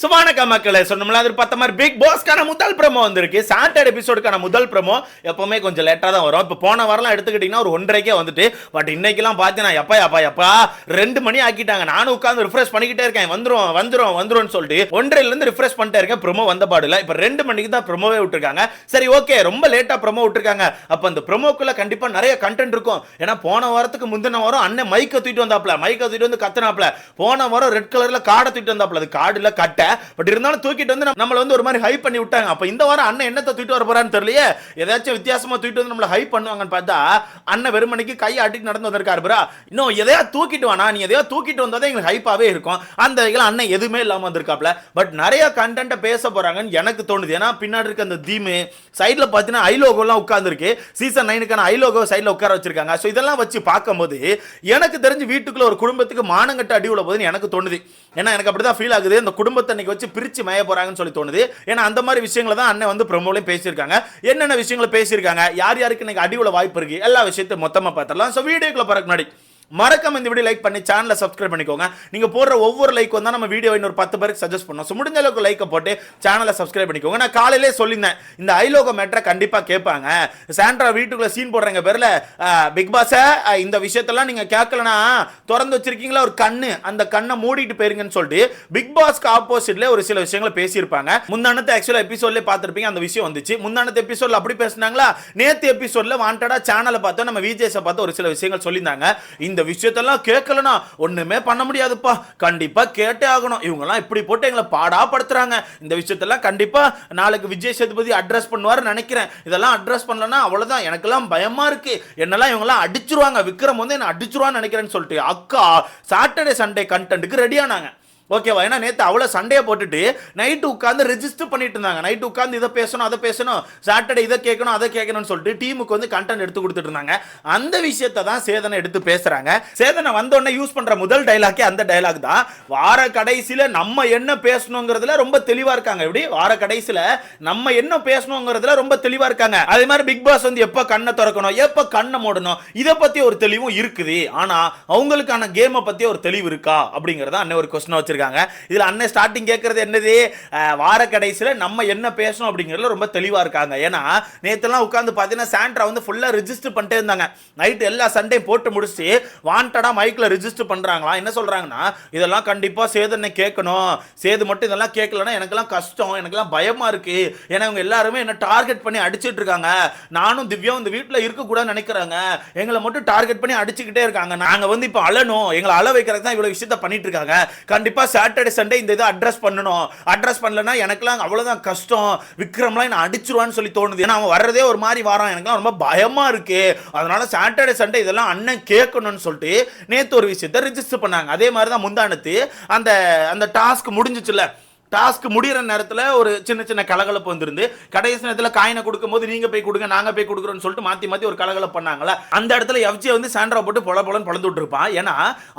சுபானக மக்களே சொன்னோம்ல அது பார்த்த மாதிரி பிக் பாஸ்க்கான முதல் ப்ரோமோ வந்திருக்கு. சாட்டர்டே எபிசோடுக்கான முதல் ப்ரோமோ எப்பவுமே கொஞ்சம் லேட்டாக தான் வரும். இப்போ போன வாரம்லாம் எடுத்துக்கிட்டிங்கன்னா ஒரு 1:30க்கே வந்துட்டு, பட் இன்னைக்கெல்லாம் பார்த்தீங்கன்னா எப்பா 2 மணி ஆக்கிட்டாங்க. நானும் உட்காந்து ரிஃப்ரெஷ் பண்ணிக்கிட்டே இருக்கேன். வந்துரும் சொல்லிட்டு 1:30லேருந்து ரிஃப்ரெஷ் பண்ணிட்டே இருக்கேன். ப்ரோமோ வந்த பாடுல இப்போ 2 மணிக்கு தான் ப்ரோமோவே விட்டுருக்காங்க. சரி ஓகே, ரொம்ப லேட்டாக ப்ரோமோ விட்டுருக்காங்க. அப்போ அந்த ப்ரோமோக்குள்ள கண்டிப்பாக நிறைய கண்டென்ட் இருக்கும். ஏன்னா போன வாரத்துக்கு முந்தின வாரம் அண்ணன் மைக்கை தூக்கிட்டு வந்து கத்துனாப்ல. போன வாரம் ரெட் கலர்ல காடை தூக்கிட்டு வந்தாப்ல. அது காடுல கட்ட, பட் இருந்தாலும் தூக்கிட்டு வந்து நம்மள வந்து ஒரு மாதிரி ஹைப் பண்ணி விட்டாங்க. அப்ப இந்த வாரம் அண்ணன் என்னத்தை தூக்கிட்டு வர போறான்னு தெரியலையே. ஏதாச்சும் வித்தியாசமா தூக்கிட்டு வந்து நம்மள ஹைப் பண்ணுவாங்கன்னு பார்த்தா அண்ணன் வெறுமணிக்கு கை ஆட்டிட்டு நடந்து வந்திருக்காரு ப்ரோ. இன்னும் எதையா தூக்கிட்டு வானா, நீ எதையா தூக்கிட்டு வந்தாதான் எங்களுக்கு ஹைப்பாவே இருக்கும். அந்த அண்ணன் எதுவுமே இல்லாம வந்திருக்காப்ல. பட் நிறைய கண்டென்ட் பேச போறாங்கன்னு எனக்கு தோணுது. ஏன்னா பின்னாடி இருக்க அந்த தீமு சைட்ல பாத்தீங்கன்னா ஐ லோகோ எல்லாம் உட்கார்ந்துருக்கு. சீசன் 9க்கான ஐ லோகோ சைட்ல உட்கார வச்சிருக்காங்க. சோ இதெல்லாம் வச்சு பார்க்கும்போது எனக்கு தெரிஞ்சு வீட்டுக்குள்ள ஒரு குடும்பத்துக்கு மானங்கட்ட அடி உள்ள போதுன்னு எனக்கு தோணுது. ஏன்னா எனக்கு அப்படிதான் ஃபீல் ஆகுது. இந்த குடும்பத்தை இன்னைக்கு வச்சு பிரிச்சு மேய போறாங்கன்னு சொல்லி தோணுது. ஏன்னா அந்த மாதிரி விஷயங்களை தான் அண்ணன் வந்து ப்ரோமோலையும் பேசியிருக்காங்க. என்னென்ன விஷயங்களை பேசியிருக்காங்க, யார் யாருக்கு இன்னைக்கு அடி உள்ள வாய்ப்பு இருக்கு, எல்லா விஷயத்தையும் மொத்தமா பார்த்துடலாம். ஸோ வீடியோக்குள்ள போறதுக்கு முன்னாடி மறக்காம இந்த வீடியோ லைக் பண்ணி சேனலை சப்ஸ்கிரைப் பண்ணிக்கோங்க. நீங்க போடுற ஒவ்வொரு லைக் வந்தா நம்ம வீடியோ இன்னொரு 10 பேருக்கு சஜஸ்ட் பண்ணோம். ஸோ முடிஞ்ச அளவுக்கு லைக்கை போட்டு சேனலை சப்ஸ்கிரைப் பண்ணிக்கோங்க. நான் காலையிலே சொல்லியிருந்தேன், இந்த ஐலோகோ மேட்டரை கண்டிப்பா கேட்பாங்க. சாண்ட்ரா வீட்டுக்குள்ள சீன் போடுறாங்க பேர்ல, பிக் பாஸ் இந்த விஷயத்தெல்லாம் நீங்க கேட்கலனா திறந்து வச்சிருக்கீங்களா ஒரு கண்ணு, அந்த கண்ணை மூடிட்டு போயிருங்கன்னு சொல்லிட்டு பிக் பாஸ்க்கு ஆப்போசிட்ல ஒரு சில விஷயங்களை பேசியிருப்பாங்க. முந்தானத்து ஆக்சுவலா எபிசோட்ல பார்த்திருப்பீங்க, அந்த விஷயம் வந்துச்சு. முந்தானத்து எபிசோட்ல அப்படி பேசினாங்களா, நேத்து எபிசோட்ல வாண்டடா சேனலை பார்த்தோம், நம்ம விஜேஸை பார்த்து ஒரு சில விஷயங்கள் சொல்லியிருந்தாங்க. இந்த விஷயத்தெல்லாம் கேட்கலனா ஒண்ணுமே பண்ண முடியாதுப்பா, கண்டிப்பா கேட்டே ஆகணும். இவங்கெல்லாம் இப்படி போட்டு எங்களை பாடா படுத்துறாங்க. இந்த விஷயத்தெல்லாம் கண்டிப்பா நாளைக்கு விஜய் சேதுபதி அட்ரஸ் பண்ணுவார் நினைக்கிறேன். இதெல்லாம் அட்ரஸ் பண்ணலனா அவ்வளவுதான், எனக்கெல்லாம் பயமா இருக்கு, என்னெல்லாம் இவங்கெல்லாம் அடிச்சிருவாங்க, விக்ரம் வந்து என்ன அடிச்சிருவான்னு நினைக்கிறேன்னு சொல்லிட்டு அக்கா சாட்டர்டே சண்டே கண்டென்ட்டுக்கு ரெடியானாங்க. ஓகேவா? ஏன்னா நேற்று அவ்வளோ சண்டையை போட்டுட்டு நைட்டு உட்காந்து ரெஜிஸ்டர் பண்ணிட்டு இருந்தாங்க. நைட்டு உட்காந்து இதை பேசணும் அதை பேசணும், சாட்டர்டே இதை கேட்கணும் அதை கேட்கணும்னு சொல்லிட்டு டீமுக்கு வந்து கண்டென்ட் எடுத்து கொடுத்துட்டு இருந்தாங்க. அந்த விஷயத்தை தான் சேதனை எடுத்து பேசுறாங்க. சேதனை வந்தோடனே யூஸ் பண்ற முதல் டைலாக்கே அந்த டைலாக் தான். வார கடைசியில நம்ம என்ன பேசணுங்கிறதுல ரொம்ப தெளிவா இருக்காங்க. எப்படி வார கடைசியில நம்ம என்ன பேசணுங்கிறதுல ரொம்ப தெளிவா இருக்காங்க. அதே மாதிரி பிக் பாஸ் வந்து எப்ப கண்ணை திறக்கணும், எப்ப கண்ணை மூடணும், இதை பத்தி ஒரு தெளிவும் இருக்குது. ஆனா அவங்களுக்கான கேமை பத்தி ஒரு தெளிவு இருக்கா அப்படிங்கறத அண்ணன் ஒரு கொஸ்டின் வச்சிருக்காங்க. இதுல அண்ணன் ஸ்டார்டிங் கேட்கறது என்னது, வார கடைசியில நம்ம என்ன பேசணும் அப்படிங்கறதுல ரொம்ப தெளிவா இருக்காங்க. ஏன்னா நேத்தெல்லாம் உட்கார்ந்து பாத்தீங்கன்னா சாண்ட்ரா வந்து ஃபுல்லா ரெஜிஸ்டர் பண்ணிட்டே இருந்தாங்க. நைட் எல்லா சண்டையும் போட்டு முடிச்சு வாண்டடா மைக்ல ரெஜிஸ்டர் பண்றாங்களா. என்ன சொல்றாங்கன்னா, இதெல்லாம் கண்டிப்பா சேதனை கேட்கணும், சேது மட்டும் இதெல்லாம் கேட்கலன்னா எனக்கெல்லாம் கஷ்டம், எனக்கெல்லாம் பயமா இருக்கு. ஏன்னா இவங்க எல்லாருமே என்ன டார்கெட் பண்ணி அடிச்சிட்டு இருக்காங்க. நானும் திவ்யாவும் இந்த வீட்டுல இருக்க கூடாதுன்னு நினைக்கிறாங்க. எங்களை மட்டும் டார்கெட் பண்ணி அடிச்சுக்கிட்டே இருக்காங்க. நாங்க வந்து இப்ப அழணும், எங்களை அழ வைக்கிறதுக்கு தான் இவ்வளவு விஷயத்த பண்ணிட்டு இருக்காங்க. கண்டிப்பா சாட்டர்டே சண்டே இந்த இதை அட்ரஸ் பண்ணணும், அட்ரஸ் பண்ணலன்னா எனக்குலாம் அவ்வளவுதான் கஷ்டம், விக்ரம்லாம் என்ன அடிச்சிருவான்னு சொல்லி தோணுது. ஏன்னா அவன் வர்றதே ஒரு மாதிரி வாரான், எனக்குலாம் ரொம்ப பயமா இருக்கு. அதனால சாட்டர்டே சண்டே இதெல்லாம் அண்ணன் கேட்கணும்னு சொல்லிட்டு நேத்து ஒரு விஷயத்தை ரிஜிஸ்டர் பண்ணாங்க. அதே மாதிரி தான் முந்தானத்து அந்த டாஸ்க் முடிஞ்சிச்சுல, டாஸ்க் முடிகிற நேரத்தில் ஒரு சின்ன சின்ன கலகலப்பு வந்துருந்து கடைசி நேரத்தில் காயினை கொடுக்கும்போது நீங்க போய் கொடுங்க நாங்க போய் கொடுக்குறோம்னு சொல்லிட்டு மாத்தி ஒரு கலகலப்பு பண்ணாங்களா. அந்த இடத்துல எஃப்ஜே வந்து சாண்ட்ரா போட்டு பொலன்னு பொழந்து விட்டுருப்பான். ஏன்னா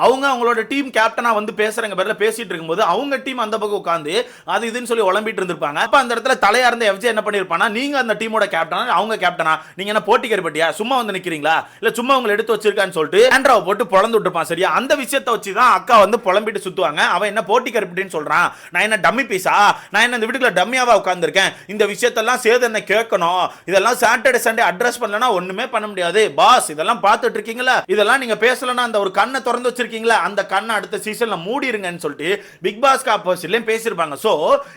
அவங்களோட டீம் கேப்டனா வந்து பேசுறங்க பேர்ல பேசிட்டு இருக்கும்போது அவங்க டீம் அந்த பக்கம் உட்காந்து அது இதுன்னு சொல்லி உளம்பிட்டு இருந்திருப்பாங்க. அப்ப அந்த இடத்துல தலையா இருந்த எஃப்ஜே என்ன பண்ணிருப்பானா, நீங்க அந்த டீமோட கேப்டனா அவங்க கேப்டனா, நீங்க என்ன போட்டி கருப்பட்டியா, சும்மா வந்து நிக்கிறீங்களா, இல்ல சும்மா உங்களை எடுத்து வச்சிருக்கான்னு சொல்லிட்டு சாண்ட்ராவை போட்டு பொழந்து விட்டுருப்பான். சரியா? அந்த விஷயத்தை வச்சு தான் அக்கா வந்து புலம்பிட்டு சுத்துவாங்க. அவன் என்ன போட்டி கருப்பட்டின்னு சொல்றான், நான் என்ன பீஸா, நான் என்ன இந்த வீட்டுக்குள்ள டம்மியாவா உட்கார்ந்திருக்கேன், இந்த விஷயத்தெல்லாம் சேதனை கேட்கணும், இதெல்லாம் சாட்டர்டே சண்டே அட்ரஸ் பண்ணலனா ஒண்ணுமே பண்ண முடியாது பாஸ். இதெல்லாம் பார்த்துட்டு இருக்கீங்களா, இதெல்லாம் நீங்க பேசலனா அந்த ஒரு கண்ணை திறந்து வச்சிருக்கீங்களா, அந்த கண்ணை அடுத்த சீசன்ல மூடிருங்கன்னு சொல்லிட்டு பிக் பாஸ்க்கு ஆப்போசிட்லயும் பேசியிருப்பாங்க. சோ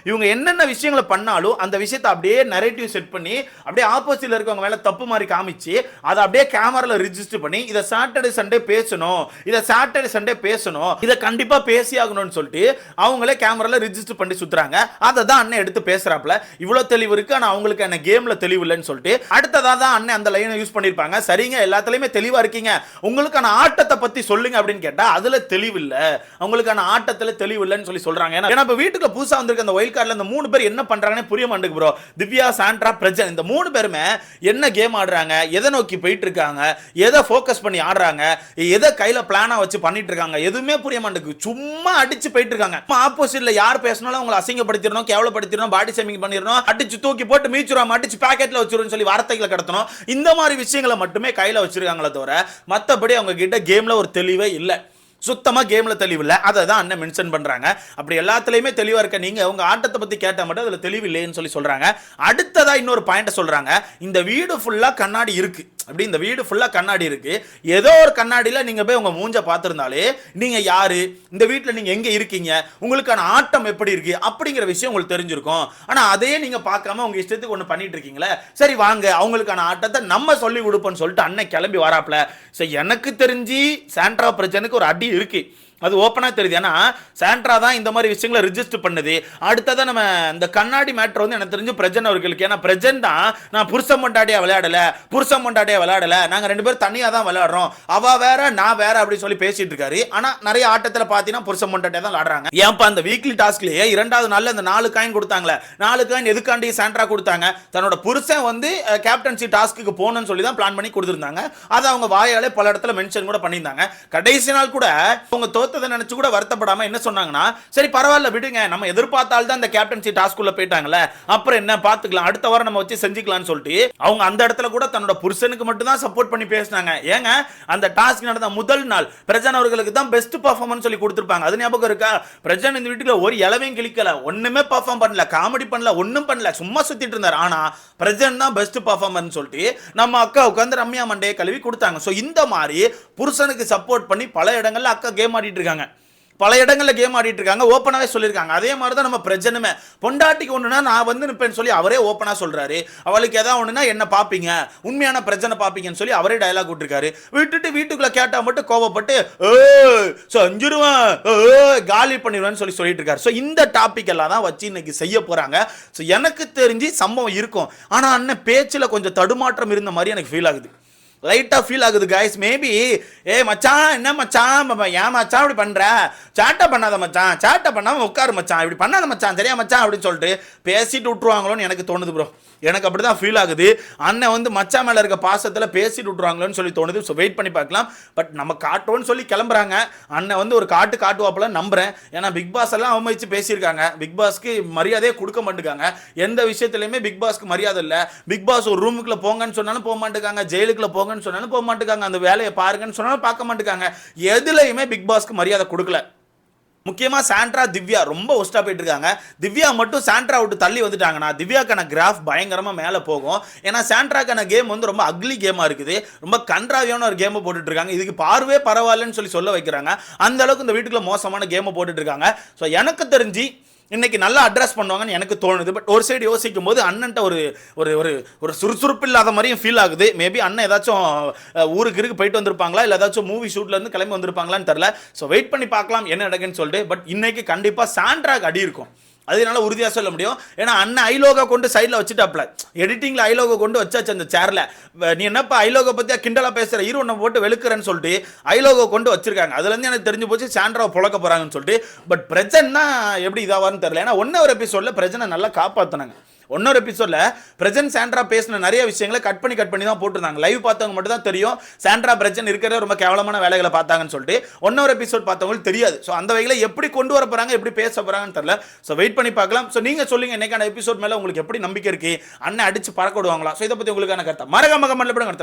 இவங்க என்னென்ன விஷயங்களை பண்ணாலும் அந்த விஷயத்தை அப்படியே நரேட்டிவ் செட் பண்ணி அப்படியே ஆப்போசிட்ல இருக்கவங்க மேல தப்பு மாதிரி காமிச்சு அதை அப்படியே கேமரால ரிஜிஸ்டர் பண்ணி இதை சாட்டர்டே சண்டே பேசணும், இதை சாட்டர்டே சண்டே பேசணும், இதை கண்டிப்பா பேசி ஆகணும்னு சொல்லிட்டு அவங்களே கேமரால ரிஜிஸ்டர் பண்ணி சுத்துறாங்க. அதை தான் அண்ணன் எடுத்து பேசுறாப்ல. இவ்வளவு தெளிவு இருக்கு, ஆனா அவங்களுக்கு என்ன கேம்ல தெளிவு இல்லைன்னு சொல்லிட்டு அடுத்ததா தான் அண்ணன் அந்த லைனை யூஸ் பண்ணிருப்பாங்க. சரிங்க, எல்லாத்துலயுமே தெளிவா இருக்கீங்க, உங்களுக்கான ஆட்டத்தை பத்தி சொல்லுங்க அப்படின்னு கேட்டா அதுல தெளிவு இல்ல, உங்களுக்கான ஆட்டத்துல தெளிவு இல்லைன்னு சொல்லி சொல்றாங்க. ஏன்னா இப்ப வீட்டுக்கு புதுசா வந்திருக்க அந்த வைல்ட் கார்டுல இந்த 3 பேர் என்ன பண்றாங்கன்னு புரிய மாட்டேங்குது ப்ரோ. திவ்யா, சாண்ட்ரா, பிரஜன், இந்த 3 பேருமே என்ன கேம் ஆடுறாங்க, எதை நோக்கி போயிட்டு இருக்காங்க, எதை ஃபோக்கஸ் பண்ணி ஆடுறாங்க, எதை கையில பிளானா வச்சு பண்ணிட்டு இருக்காங்க, எதுவுமே புரிய மாட்டேங்குது. சும்மா அடிச்சு போயிட்டு இருக்காங்க. ஆப்போசிட்ல யார் பேசினாலும் அவங்களை அசிங்கப்படுத்திடணும், கேவலப்படுத்திடணும், பாடி ஷேமிங் பண்ணிடணும், அடிச்சு தூக்கி போட்டு மீச்சுறாம அடிச்சு பாக்கெட்ல வச்சிருன்னு சொல்லி வார்த்தைகளை கடத்தணும். இந்த மாதிரி விஷயங்களை மட்டுமே கையில வச்சிருக்காங்களே தவிர மத்தபடி அவங்க கிட்ட கேம்ல ஒரு தெளிவே இல்லை. சுத்தமா கேம்ல தெளிவில்லை. அதை தான் அண்ணன் மென்ஷன் பண்றாங்க. அப்படி எல்லாத்துலயுமே தெளிவா இருக்க நீங்க உங்க ஆட்டத்தை பத்தி கேட்டா மட்டும் அதுல தெளிவு இல்லைன்னு சொல்லி சொல்றாங்க. அடுத்ததா இன்னொரு பாயிண்ட் சொல்றாங்க, இந்த வீடு ஃபுல்லா கண்ணாடி இருக்கு. அப்படி இந்த வீடு ஃபுல்லா கண்ணாடி இருக்கு. ஏதோ ஒரு கண்ணாடியில நீங்க போய் உங்க மூஞ்ச பார்த்திருந்தாலே நீங்க யாரு, இந்த வீட்டுல நீங்க எங்க இருக்கீங்க, உங்களுக்கான ஆட்டம் எப்படி இருக்கு அப்படிங்கிற விஷயம் உங்களுக்கு தெரிஞ்சிருக்கும். ஆனா அதையே நீங்க பார்க்காம உங்க இஷ்டத்துக்கு ஒண்ணு பண்ணிட்டு இருக்கீங்களே. சரி வாங்க அவங்களுக்கான ஆட்டத்தை நம்ம சொல்லி கொடுப்போம்னு சொல்லிட்டு அண்ணன் கிளம்பி வராப்ல. எனக்கு தெரிஞ்சு சாண்ட்ரா பிரச்சனைக்கு ஒரு அடி இருக்கு. அது ஓப்பனா தெரியுது. ஏன்னா சாண்ட்ரா தான் இந்த மாதிரி விஷயங்களை ரிஜிஸ்டர் பண்ணுது. அடுத்ததான் நம்ம இந்த கண்ணாடி மேட்டர் வந்து எனக்கு தெரிஞ்சு பிரஜன் அவர்களுக்கு. ஏன்னா பிரஜன் தான் நான் புருஷன் மண்டாடியா விளையாடல, நாங்க ரெண்டு பேரும் தனியா தான் விளையாடுறோம், அவ வேற நான் வேற அப்படி சொல்லி பேசிட்டு இருக்காரு. ஆனா நிறைய ஆட்டத்துல பாத்தீங்கன்னா புருஷன் மண்டாடியா தான் விளையாடுறாங்க. ஏன்ப்பா அந்த வீக்லி டாஸ்க்லயே 2வது நாள்ல இந்த 4 காயின் கொடுத்தாங்களே, 4 காயின் எதுக்காண்டி சாண்ட்ரா கொடுத்தாங்க? தன்னோட புருஷன் வந்து கேப்டன்சி டாஸ்க்கு போகணும்னு சொல்லி தான் பிளான் பண்ணி கொடுத்துருந்தாங்க. அதை அவங்க வாயாலே பல இடத்துல மென்ஷன் கூட பண்ணியிருந்தாங்க. கடைசி நாள் கூட அவங்க நினைச்சு கூட வருத்தப்படாம என்ன சொன்னாங்கன்னா, சரி பரவாயில்ல விடுங்க, நம்ம எதிர்பார்த்தால் தான் இந்த கேப்டன்சி டாஸ்க்குள்ள போயிட்டாங்கல்ல, அப்புறம் என்ன பாத்துக்கலாம், அடுத்த வாரம் நம்ம வச்சு செஞ்சுக்கலாம்னு சொல்லிட்டு அவங்க அந்த இடத்துல கூட தன்னோட புருஷனுக்கு மட்டும் தான் சப்போர்ட் பண்ணி பேசினாங்க. ஏங்க அந்த டாஸ்க் நடந்த முதல் நாள் பிரஜன் அவர்களுக்கு தான் பெஸ்ட் பெர்ஃபார்மன்ஸ் சொல்லி கொடுத்திருப்பாங்க. அது ஞாபகம் இருக்கா? பிரஜன் இந்த வீட்டுல ஒரு இலவையும் கிளிக்கல, ஒண்ணுமே பெர்ஃபார்ம் பண்ணல, காமெடி பண்ணல, ஒண்ணும் பண்ணல, சும்மா சுத்திட்டு இருந்தார். ஆனா பிரஜன் தான் பெஸ்ட் பெர்ஃபார்மன்ஸ் சொல்லிட்டு நம்ம அக்கா உட்காந்து ரம்யா மண்டையை கழுவி கொடுத்தாங்க. சோ இந்த மாதிரி புருஷனுக்கு சப்போர்ட் பண்ணி பல இடங்கள்ல அக்கா கேம் ஆடிட்டு இருக்காங்க, பல இடங்கள்ல கேம் ஆடிட்டு இருக்காங்க. ஓப்பனாவே சொல்லியிருக்காங்க. அதே மாதிரி தான் நம்ம பிரஜனுமே பொண்டாட்டிக்கு ஒண்ணுனா நான் வந்து நிப்பேன்னு சொல்லி அவரே ஓப்பனா சொல்றாரு. அவளுக்கு ஏதாவது ஒண்ணுனா என்ன பாப்பீங்க, உண்மையான பிரஜனை பாப்பீங்கன்னு சொல்லி அவரே டயலாக் விட்டுருக்காரு. விட்டுட்டு வீட்டுக்குள்ள கேட்டா மட்டும் கோவப்பட்டு செஞ்சிருவேன், காலி பண்ணிடுவேன்னு சொல்லிட்டு இருக்காரு. ஸோ இந்த டாபிக் எல்லாம் தான் வச்சு இன்னைக்கு செய்ய போறாங்க. ஸோ எனக்கு தெரிஞ்சு சம்பவம் இருக்கும். ஆனா அண்ணன் பேச்சுல கொஞ்சம் தடுமாற்றம் இருந்த மாதிரி எனக்கு ஃபீல் ஆகுது, லைட்டா ஃபீல் ஆகுது கைஸ். மேபி மச்சான் என்ன மச்சான், ஏன் மச்சான் இப்படி பண்ற, சாட்டை பண்ணாத மச்சான், சாட்டை பண்ணாம உட்காரு மச்சான், இப்படி பண்ணாத மச்சான், சரியா மச்சான் அப்படின்னு சொல்லிட்டு பேசிட்டு விட்டுருவாங்களோன்னு எனக்கு தோணுது ப்ரோ. எனக்கு அப்படிதான் ஃபீல் ஆகுது. அண்ணன் வந்து மச்சான் மேல இருக்க பாசத்துல பேசிட்டு விட்டுருவாங்களோன்னு சொல்லி தோணுது. ஸோ வெயிட் பண்ணி பார்க்கலாம். பட் நம்ம காட்டுவோன்னு சொல்லி கிளம்புறாங்க. அண்ணன் வந்து ஒரு காட்டுவாப்பல நம்புறேன். ஏன்னா பிக் பாஸ் எல்லாம் அவமதிச்சு பேசியிருக்காங்க. பிக் பாஸ்க்கு மரியாதையே கொடுக்க மாட்டேங்காங்க. எந்த விஷயத்துலையுமே பிக் பாஸ்க்கு மரியாதை இல்லை. பிக் பாஸ் ஒரு ரூமுக்குள்ள போங்கன்னு சொன்னாலும் போக மாட்டேங்காங்க, ஜெயிலுக்குள்ள போங்கன்னு சொன்னாலும் போக மாட்டேங்காங்க, அந்த வேலையை பாருங்கன்னு சொன்னாலும் பார்க்க மாட்டேங்காங்க. எதுலையுமே பிக் பாஸ்க்கு மரியாதை கொடுக்கல. முக்கியமாக சாண்ட்ரா திவ்யா ரொம்ப ஒஸ்டா போயிட்டு இருக்காங்க. திவ்யா மட்டும் சாண்ட்ரா விட்டு தள்ளி வந்துட்டாங்கன்னா திவ்யாக்கான கிராஃப் பயங்கரமாக மேலே போகும். ஏன்னா சாண்ட்ராக்கான கேம் வந்து ரொம்ப அக்லி கேமாக இருக்குது, ரொம்ப கன்றாவியான ஒரு கேமை போட்டுட்டு இருக்காங்க. இதுக்கு பார்வே பரவாயில்லன்னு சொல்ல வைக்கிறாங்க. அந்த அளவுக்கு இந்த வீட்டுக்குள்ள மோசமான கேமை போட்டுட்டு இருக்காங்க. ஸோ எனக்கு தெரிஞ்சு இன்னைக்கு நல்லா அட்ரஸ் பண்ணுவாங்கன்னு எனக்கு தோணுது. பட் ஒரு சைடு யோசிக்கும் போது அண்ணன்ட்ட ஒரு ஒரு ஒரு சுறுசுறுப்பு இல்லாத மாதிரியும் ஃபீல் ஆகுது. மேபி அண்ணன் ஏதாச்சும் ஊருக்கு போயிட்டு வந்திருப்பாங்களா, இல்லை ஏதாச்சும் மூவி ஷூட்ல இருந்து கிளம்பி வந்திருப்பாங்களான்னு தெரியல. ஸோ வெயிட் பண்ணி பார்க்கலாம் என்ன நடக்குன்னு சொல்லிட்டு. பட் இன்னைக்கு கண்டிப்பாக சாண்ட்ராக்கு அடி இருக்கும், அதனால உறுதியாக சொல்ல முடியும். ஏன்னா அண்ணன் ஐலோகா கொண்டு சைடில் வச்சுட்டாப்ல, எடிட்டிங்கில் ஐலோகோ கொண்டு வச்சாச்சு அந்த சேர்ல. நீ என்னப்பா ஐலோகோ பற்றியா கிண்டலா பேசுகிற, ஹீரோ ஒன்று போட்டு வெளுக்கிறேன்னு சொல்லிட்டு ஐலோகோ கொண்டு வச்சிருக்காங்க. அதுலேருந்து எனக்கு தெரிஞ்சு போச்சு சாண்ட்ராவை புழக்க போகிறாங்கன்னு சொல்லிட்டு. பட் பிரஜன்னா எப்படி இதாவான்னு தெரியல. ஏன்னா ஒன்னொரு எபிசோடில் பிரஜனை நல்லா காப்பாற்றினாங்க. ஒன்னொரு எபிசோட்ல பிரஜன் சாண்ட்ரா பேசின நிறைய விஷயங்களை கட் பண்ணி தான் போட்டுருந்தாங்க. லைவ் பார்த்தவங்க மட்டும் தான் தெரியும் சாண்ட்ரா பிரஜன் இருக்கிற ரொம்ப கேவலமான வேலைகளை பார்த்தாங்கன்னு சொல்லிட்டு. ஒன்னொரு எபிசோட் பார்த்தவங்களுக்கு தெரியாது. ஸோ அந்த வகையில் எப்படி கொண்டு வர போறாங்க, எப்படி பேச போறாங்கன்னு தெரியல. ஸோ வெயிட் பண்ணி பார்க்கலாம். ஸோ நீங்க சொல்லுங்க இன்னைக்கான எபிசோட் மேல உங்களுக்கு எப்படி நம்பிக்கை இருக்கு, அண்ணன் அடிச்சு பறக்க விடுவாங்களா? ஸோ இதை பத்தி உங்களுக்கான கருத்தை மறக்காம கமெண்ட்ல போடுங்க.